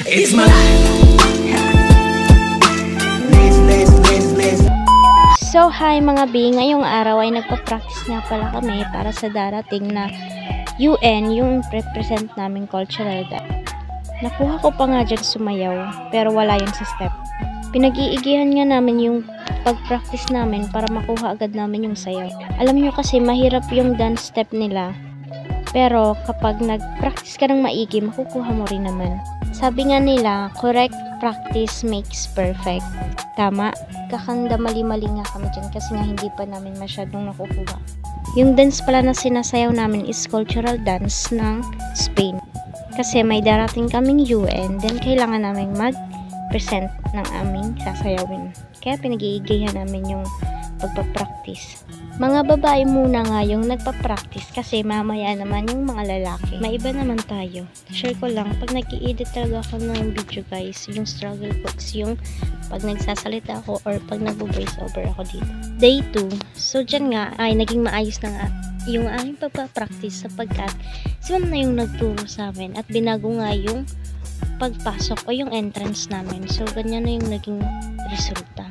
It's my life. So hi mga B, ngayong araw ay nagpa-practice nga pala kami para sa darating na UN, yung represent naming cultural dance. Nakuha ko pa nga dyan sumayaw, pero wala yun sa step. Pinag-iigihan nga namin yung pag-practice namin para makuha agad namin yung sayaw. Alam nyo kasi mahirap yung dance step nila, pero kapag nag-practice ka ng maigi, makukuha mo rin naman. Sabi nga nila, correct practice makes perfect. Tama, kakanda mali-mali nga kami dyan kasi nga hindi pa namin masyadong nakukuha. Yung dance pala na sinasayaw namin is cultural dance ng Spain. Kasi may darating kaming UN, then kailangan namin mag-present ng aming sasayawin. Kaya pinag-iigihan namin yung pagpapractice. Mga babae muna nga yung nagpa-practice kasi mamaya naman yung mga lalaki. May iba naman tayo. Share ko lang, pag nag-i-edit talaga ako ng video guys, yung struggle ko is yung pag nagsasalita ako or pag nag-voice over ako dito. Day 2. So dyan nga ay naging maayos na nga yung aking pagpa-practice sapagkat si ma'am na yung nagturo sa amin at binago nga yung pagpasok o yung entrance namin. So ganyan na yung naging resulta.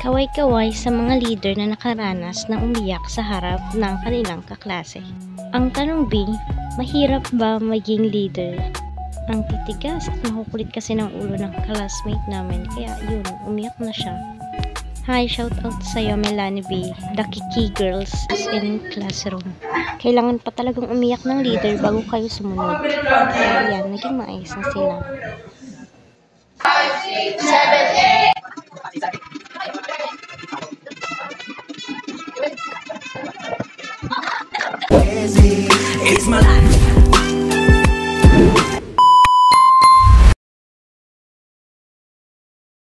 Kaway-kaway sa mga leader na nakaranas na umiyak sa harap ng kanilang kaklase. Ang tanong B, mahirap ba maging leader? Ang titigas at makukulit kasi ng ulo ng classmate namin, kaya yun, umiyak na siya. Hi, shout out sa'yo Melanie B, the Kiki Girls is in classroom. Kailangan pa talagang umiyak ng leader bago kayo sumunod. Kaya yan, naging maayos na sila. 5, 6, 7, 8! It's my life.